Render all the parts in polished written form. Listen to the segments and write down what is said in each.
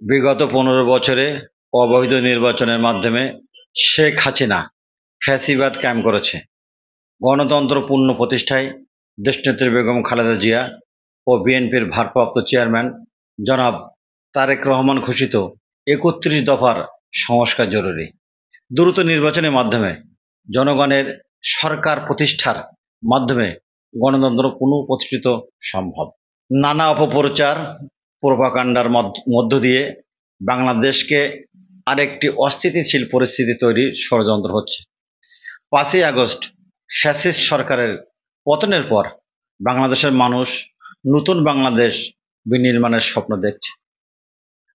বিগত 15 বছরে অবৈধ নির্বাচনের মাধ্যমে শেখ হাসিনা ফ্যাসিবাদ কায়েম করেছে। গণতন্ত্র পূর্ণ প্রতিষ্ঠায় দেশনেত্রী বেগম খালেদা জিয়া ও বিএনপির ভারপ্রাপ্ত চেয়ারম্যান জনাব তারেক রহমান ঘোষিত ৩১ দফার সংস্কার জরুরি। দ্রুত নির্বাচনের মাধ্যমে জনগণের সরকার প্রতিষ্ঠার মাধ্যমে গণতন্ত্র পুনঃপ্রতিষ্ঠিত সম্ভব। নানা অপপ্রচার প্রোপাগান্ডার মধ্য দিয়ে বাংলাদেশকে আরেকটি অস্থিতিশীল পরিস্থিতি তৈরির ষড়যন্ত্র হচ্ছে। ৫ই আগস্ট ফ্যাসিস্ট সরকারের পতনের পর বাংলাদেশের মানুষ নতুন বাংলাদেশ বিনির্মাণের স্বপ্ন দেখছে।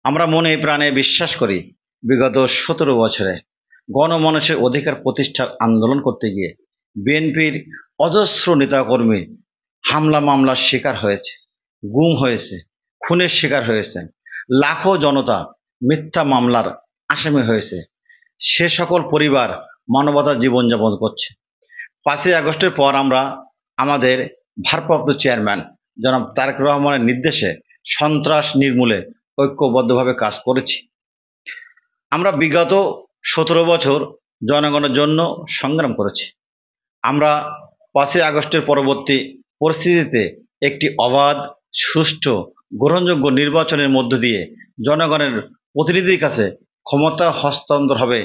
আমরা মনে প্রাণে বিশ্বাস করি বিগত ১৭ বছরে গণমানুষের অধিকার প্রতিষ্ঠার আন্দোলন করতে গিয়ে বিএনপির অজস্র নেতাকর্মী হামলা মামলার শিকার হয়েছে, গুম হয়েছে, খুনের শিকার হয়েছেন, লাখো জনতা মিথ্যা মামলার আসামি হয়েছে। সে সকল পরিবার মানবতার জীবনযাপন করছে। ৫ই আগস্টের পর আমরা আমাদের ভারপ্রাপ্ত চেয়ারম্যান জনাব তারেক রহমানের নির্দেশে সন্ত্রাস নির্মূলে ঐক্যবদ্ধভাবে কাজ করেছি। আমরা বিগত ১৭ বছর জনগণের জন্য সংগ্রাম করেছি। আমরা ৫ই আগস্টের পরবর্তী পরিস্থিতিতে একটি অবাধ, সুষ্ঠু, গ্রহণযোগ্য নির্বাচনের মধ্য দিয়ে জনগণের প্রতিনিধির কাছে ক্ষমতা হস্তান্তর হবে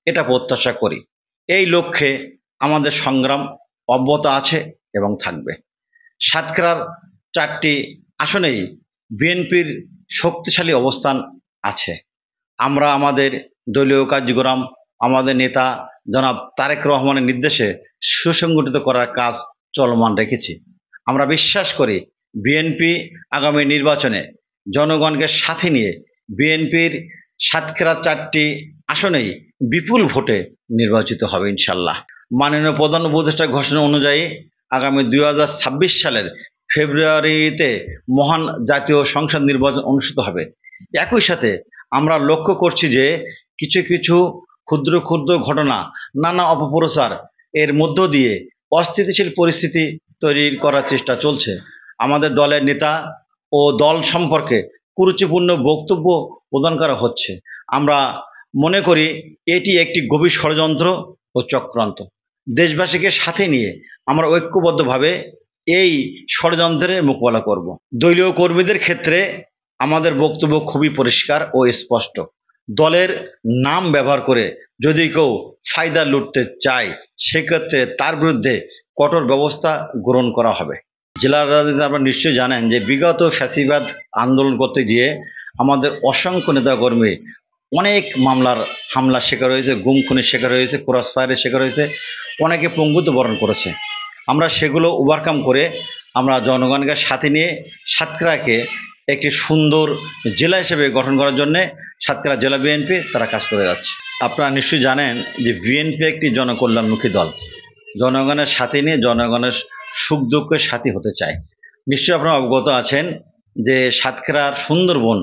এটা প্রত্যাশা করি। এই লক্ষ্যে আমাদের সংগ্রাম অব্যাহত আছে এবং থাকবে। সাতক্ষীরার ৪টি আসনেই বিএনপির শক্তিশালী অবস্থান আছে। আমরা আমাদের দলীয় কার্যক্রম আমাদের নেতা জনাব তারেক রহমানের নির্দেশে সুসংগঠিত করার কাজ চলমান রেখেছি। আমরা বিশ্বাস করি বিএনপি আগামী নির্বাচনে জনগণকে সাথে নিয়ে বিএনপির সাতক্ষীরার ৪টি আসনেই বিপুল ভোটে নির্বাচিত হবে ইনশাল্লাহ। মাননীয় প্রধান উপদেষ্টার ঘোষণা অনুযায়ী আগামী ২০২৬ সালের ফেব্রুয়ারিতে মহান জাতীয় সংসদ নির্বাচন অনুষ্ঠিত হবে। একই সাথে আমরা লক্ষ্য করছি যে কিছু কিছু ক্ষুদ্র ক্ষুদ্র ঘটনা, নানা অপপ্রচার এর মধ্য দিয়ে অস্থিতিশীল পরিস্থিতি তৈরি করার চেষ্টা চলছে। আমাদের দলের নেতা ও দল সম্পর্কে কুরুচিপূর্ণ বক্তব্য প্রদান করা হচ্ছে। আমরা মনে করি এটি একটি গভীর ষড়যন্ত্র ও চক্রান্ত। দেশবাসীকে সাথে নিয়ে আমরা ঐক্যবদ্ধভাবে এই ষড়যন্ত্রের মোকাবেলা করব। দলীয় কর্মীদের ক্ষেত্রে আমাদের বক্তব্য খুবই পরিষ্কার ও স্পষ্ট। দলের নাম ব্যবহার করে যদি কেউ ফায়দা লুটতে চায় সেক্ষেত্রে তার বিরুদ্ধে কঠোর ব্যবস্থা গ্রহণ করা হবে। জেলার রাজনীতিতে আপনারা নিশ্চয়ই জানেন যে বিগত ফ্যাসিবাদ আন্দোলন করতে গিয়ে আমাদের অসংখ্য নেতাকর্মী অনেক মামলার হামলার শিকার হয়েছে, গুম খুনের শিকার হয়েছে, ক্রস ফায়ারের শিকার হয়েছে, অনেকে পঙ্গুত্ব বরণ করেছে। আমরা সেগুলো ওভারকাম করে আমরা জনগণকে সাথে নিয়ে সাতক্ষীরাকে একটি সুন্দর জেলা হিসেবে গঠন করার জন্য সাতক্ষীরা জেলা বিএনপি তারা কাজ করে যাচ্ছে। আপনারা নিশ্চয়ই জানেন যে বিএনপি একটি জনকল্যাণমুখী দল, জনগণের সাথে নিয়ে জনগণের সুখ দুঃখের সাথী হতে চায়। নিশ্চয়ই আপনারা অবগত আছেন যে সাতক্ষীরার সুন্দরবন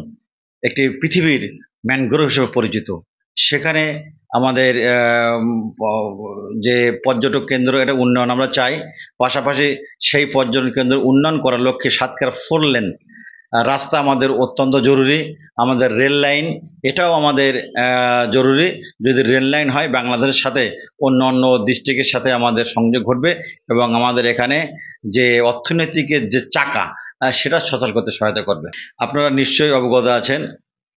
একটি পৃথিবীর ম্যানগ্রোভ হিসেবে পরিচিত। সেখানে আমাদের যে পর্যটক কেন্দ্র এটা উন্নয়ন আমরা চাই। পাশাপাশি সেই পর্যটন কেন্দ্র উন্নয়ন করার লক্ষ্যে সাতক্ষীরা 4 লেন রাস্তা আমাদের অত্যন্ত জরুরি। আমাদের রেল লাইন এটাও আমাদের জরুরি। যদি রেল লাইন হয় বাংলাদেশের সাথে অন্য অন্য ডিস্ট্রিক্টের সাথে আমাদের সংযোগ ঘটবে এবং আমাদের এখানে যে অর্থনৈতিকের যে চাকা সেটা সচল করতে সহায়তা করবে। আপনারা নিশ্চয়ই অবগত আছেন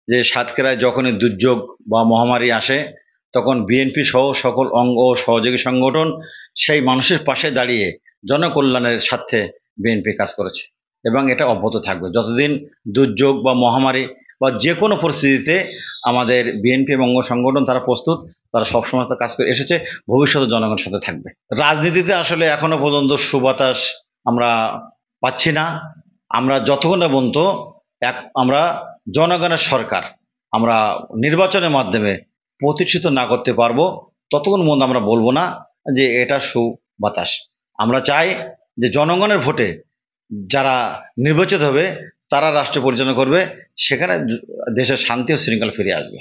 যে সাতক্ষীরায় যখনই দুর্যোগ বা মহামারী আসে তখন বিএনপি সহ সকল অঙ্গ ও সহযোগী সংগঠন সেই মানুষের পাশে দাঁড়িয়ে জনকল্যাণের স্বার্থে বিএনপি কাজ করেছে এবং এটা অব্যাহত থাকবে। যতদিন দুর্যোগ বা মহামারী বা যে কোনো পরিস্থিতিতে আমাদের বিএনপি এবং অঙ্গ সংগঠন তারা প্রস্তুত, তারা সবসময় তো কাজ করে এসেছে, ভবিষ্যতে জনগণের সাথে থাকবে। রাজনীতিতে আসলে এখনো পর্যন্ত সুবাতাস আমরা পাচ্ছি না। আমরা যতক্ষণ না পর্যন্ত আমরা জনগণের সরকার আমরা নির্বাচনের মাধ্যমে প্রতিষ্ঠিত না করতে পারবো ততক্ষণ পর্যন্ত আমরা বলবো না যে এটা সুবাতাস। আমরা চাই যে জনগণের ভোটে যারা নির্বাচিত হবে তারা রাষ্ট্র পরিচালনা করবে, সেখানে দেশের শান্তি ও শৃঙ্খলা ফিরে আসবে।